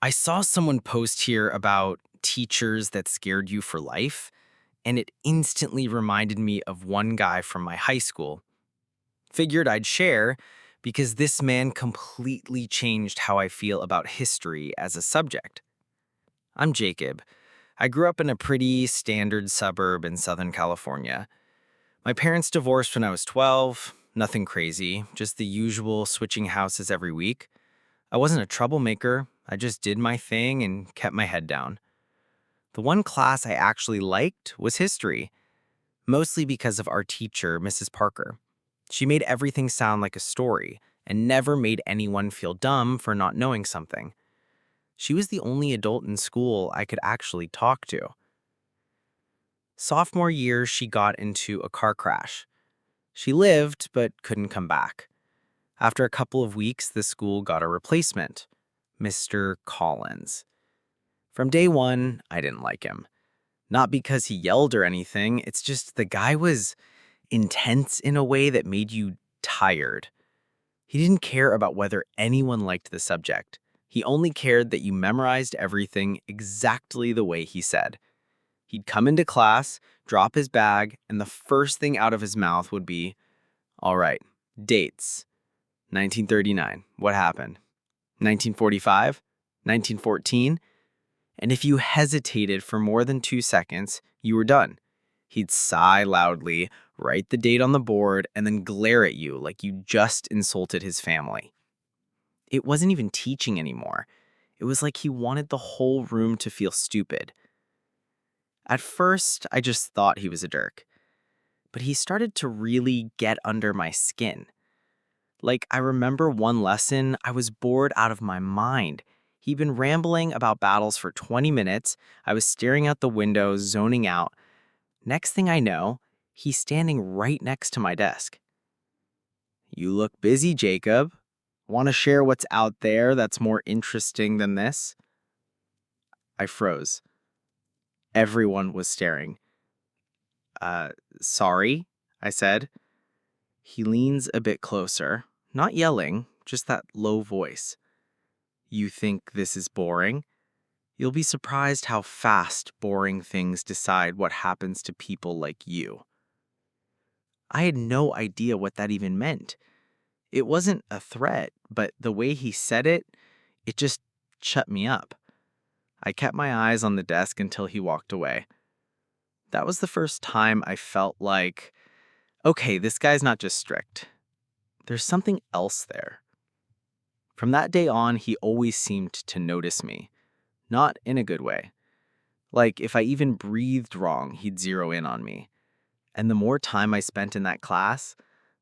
I saw someone post here about teachers that scared you for life, and it instantly reminded me of one guy from my high school. Figured I'd share because this man completely changed how I feel about history as a subject. I'm Jacob. I grew up in a pretty standard suburb in Southern California. My parents divorced when I was 12, nothing crazy, just the usual switching houses every week. I wasn't a troublemaker, I just did my thing and kept my head down. The one class I actually liked was history, mostly because of our teacher, Mrs. Parker. She made everything sound like a story and never made anyone feel dumb for not knowing something. She was the only adult in school I could actually talk to. Sophomore year, she got into a car crash. She lived, but couldn't come back. After a couple of weeks, the school got a replacement, Mr. Collins. From day one, I didn't like him. Not because he yelled or anything, it's just the guy was intense in a way that made you tired. He didn't care about whether anyone liked the subject. He only cared that you memorized everything exactly the way he said. He'd come into class, drop his bag, and the first thing out of his mouth would be, "All right, dates. 1939, what happened? 1945? 1914?" And if you hesitated for more than 2 seconds, you were done. He'd sigh loudly, write the date on the board, and then glare at you like you just insulted his family. It wasn't even teaching anymore. It was like he wanted the whole room to feel stupid. At first, I just thought he was a jerk. But he started to really get under my skin. Like, I remember one lesson, I was bored out of my mind. He'd been rambling about battles for 20 minutes. I was staring out the window, zoning out. Next thing I know, he's standing right next to my desk. "You look busy, Jacob. Want to share what's out there that's more interesting than this?" I froze. Everyone was staring. Sorry, I said. He leans a bit closer, not yelling, just that low voice. "You think this is boring? You'll be surprised how fast boring things decide what happens to people like you." I had no idea what that even meant. It wasn't a threat, but the way he said it, it just shut me up. I kept my eyes on the desk until he walked away. That was the first time I felt like, okay, this guy's not just strict. There's something else there. From that day on, he always seemed to notice me. Not in a good way. Like, if I even breathed wrong, he'd zero in on me. And the more time I spent in that class,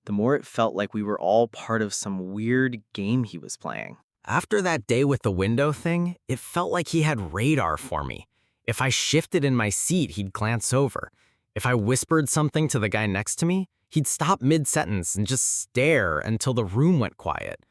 the more it felt like we were all part of some weird game he was playing. After that day with the window thing, it felt like he had radar for me. If I shifted in my seat, he'd glance over. If I whispered something to the guy next to me, he'd stop mid-sentence and just stare until the room went quiet.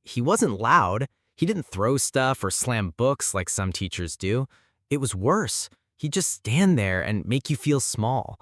He wasn't loud. He didn't throw stuff or slam books like some teachers do. It was worse. He'd just stand there and make you feel small.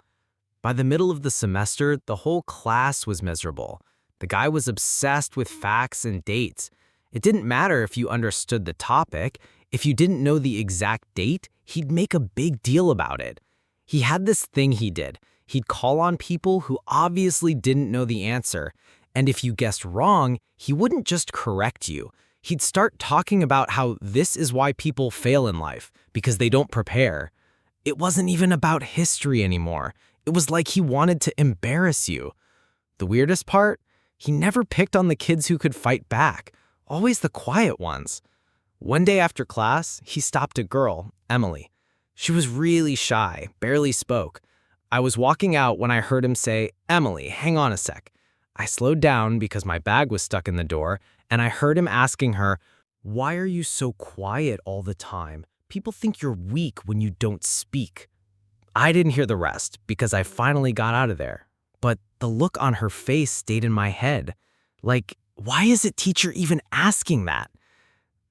By the middle of the semester, the whole class was miserable. The guy was obsessed with facts and dates. It didn't matter if you understood the topic. If you didn't know the exact date, he'd make a big deal about it. He had this thing he did. He'd call on people who obviously didn't know the answer. And if you guessed wrong, he wouldn't just correct you. He'd start talking about how this is why people fail in life, because they don't prepare. It wasn't even about history anymore. It was like he wanted to embarrass you. The weirdest part? He never picked on the kids who could fight back, always the quiet ones. One day after class, he stopped a girl, Emily. She was really shy, barely spoke. I was walking out when I heard him say, "Emily, hang on a sec." I slowed down because my bag was stuck in the door, and I heard him asking her, "Why are you so quiet all the time? People think you're weak when you don't speak." I didn't hear the rest because I finally got out of there. But the look on her face stayed in my head. Like, why is it teacher even asking that?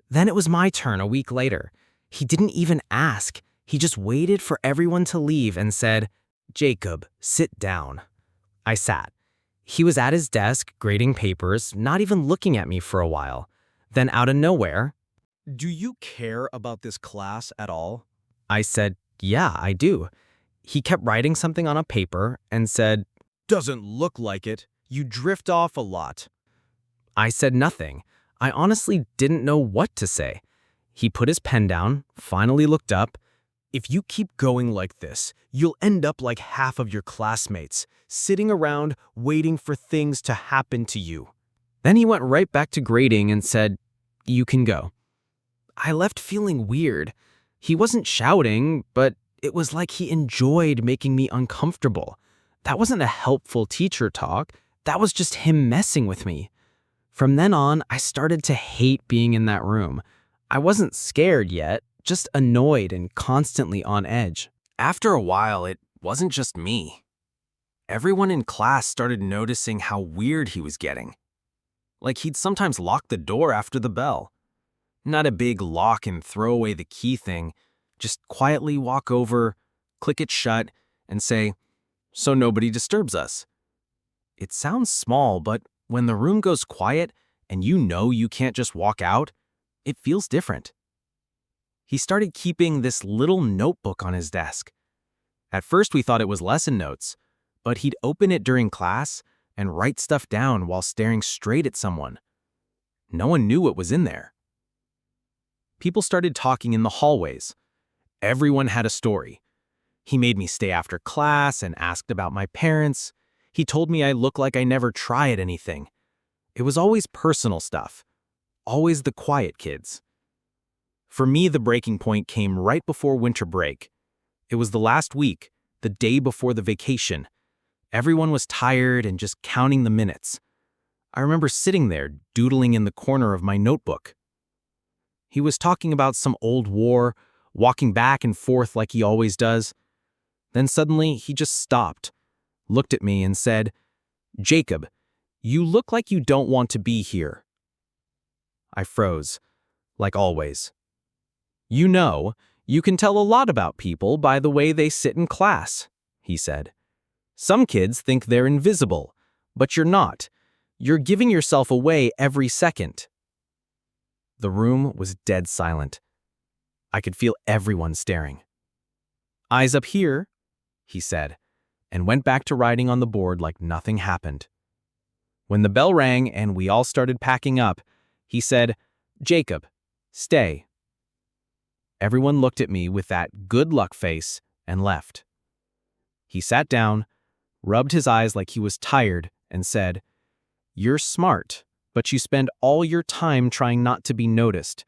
Then it was my turn a week later. He didn't even ask. He just waited for everyone to leave and said, "Jacob, sit down." I sat. He was at his desk, grading papers, not even looking at me for a while. Then out of nowhere, Do you care about this class at all? I said, "Yeah, I do." He kept writing something on a paper and said, Doesn't look like it. You drift off a lot. I said nothing. I honestly didn't know what to say. He put his pen down, finally looked up. If you keep going like this, you'll end up like half of your classmates, sitting around waiting for things to happen to you. Then he went right back to grading and said, "You can go." I left feeling weird. He wasn't shouting, but it was like he enjoyed making me uncomfortable. That wasn't a helpful teacher talk. That was just him messing with me. From then on, I started to hate being in that room. I wasn't scared yet, just annoyed and constantly on edge. After a while, it wasn't just me. Everyone in class started noticing how weird he was getting. Like he'd sometimes lock the door after the bell. Not a big lock and throw away the key thing, just quietly walk over, click it shut, and say, "So nobody disturbs us." It sounds small, but when the room goes quiet and you know you can't just walk out, it feels different. He started keeping this little notebook on his desk. At first we thought it was lesson notes, but he'd open it during class and write stuff down while staring straight at someone. No one knew what was in there. People started talking in the hallways. Everyone had a story. He made me stay after class and asked about my parents. He told me I look like I never tried anything. It was always personal stuff. Always the quiet kids. For me, the breaking point came right before winter break. It was the last week, the day before the vacation. Everyone was tired and just counting the minutes. I remember sitting there, doodling in the corner of my notebook. He was talking about some old war, walking back and forth like he always does. Then suddenly, he just stopped, looked at me and said, "Jacob, you look like you don't want to be here." I froze, like always. "You know, you can tell a lot about people by the way they sit in class," he said. "Some kids think they're invisible, but you're not. You're giving yourself away every second." The room was dead silent. I could feel everyone staring. "Eyes up here," he said, and went back to writing on the board like nothing happened. When the bell rang and we all started packing up, he said, "Jacob, stay." Everyone looked at me with that good luck face and left. He sat down, rubbed his eyes like he was tired, and said, "You're smart, but you spend all your time trying not to be noticed.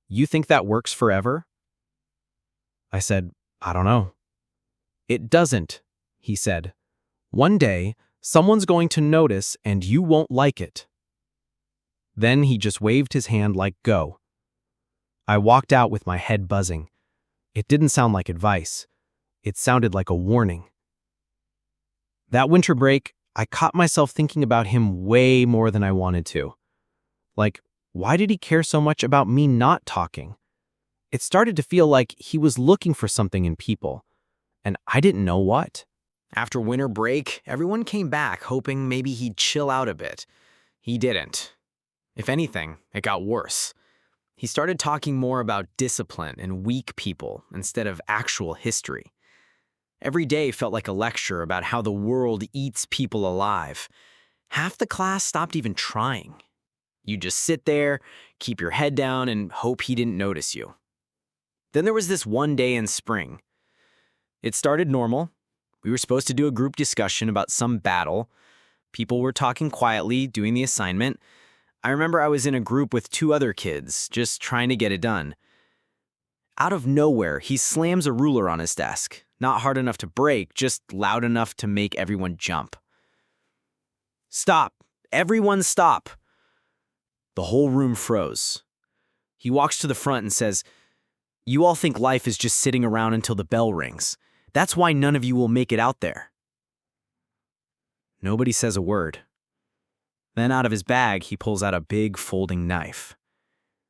You think that works forever?" I said, "I don't know." "It doesn't," he said. "One day, someone's going to notice and you won't like it." Then he just waved his hand like go. I walked out with my head buzzing. It didn't sound like advice. It sounded like a warning. That winter break, I caught myself thinking about him way more than I wanted to. Like, why did he care so much about me not talking? It started to feel like he was looking for something in people, and I didn't know what. After winter break, everyone came back hoping maybe he'd chill out a bit. He didn't. If anything, it got worse. He started talking more about discipline and weak people instead of actual history. Every day felt like a lecture about how the world eats people alive. Half the class stopped even trying. You just sit there, keep your head down, and hope he didn't notice you. Then there was this one day in spring. It started normal. We were supposed to do a group discussion about some battle. People were talking quietly, doing the assignment. I remember I was in a group with two other kids, just trying to get it done. Out of nowhere, he slams a ruler on his desk. Not hard enough to break, just loud enough to make everyone jump. "Stop! Everyone stop!" The whole room froze. He walks to the front and says, "You all think life is just sitting around until the bell rings. That's why none of you will make it out there." Nobody says a word. Then out of his bag, he pulls out a big folding knife.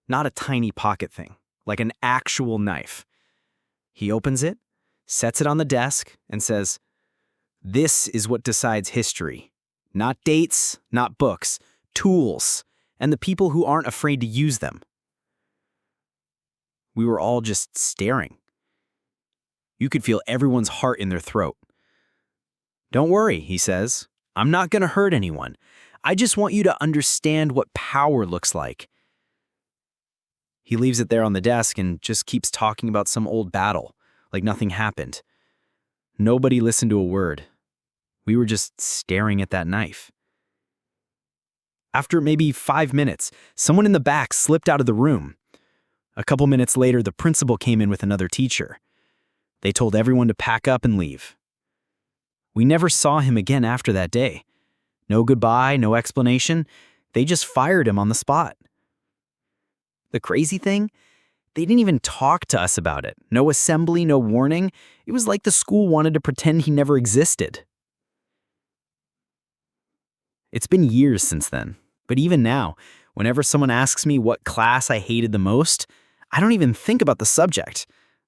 Not a tiny pocket thing, like an actual knife. He opens it, sets it on the desk, and says, "This is what decides history. Not dates, not books, tools, and the people who aren't afraid to use them." We were all just staring. You could feel everyone's heart in their throat. "Don't worry," he says. "I'm not going to hurt anyone. I just want you to understand what power looks like." He leaves it there on the desk and just keeps talking about some old battle, like nothing happened. Nobody listened to a word. We were just staring at that knife. After maybe 5 minutes, someone in the back slipped out of the room. A couple minutes later, the principal came in with another teacher. They told everyone to pack up and leave. We never saw him again after that day. No goodbye, no explanation. They just fired him on the spot. The crazy thing? They didn't even talk to us about it. No assembly, no warning. It was like the school wanted to pretend he never existed. It's been years since then, but even now, whenever someone asks me what class I hated the most, I don't even think about the subject.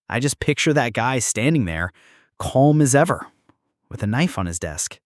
I just picture that guy standing there, calm as ever, with a knife on his desk.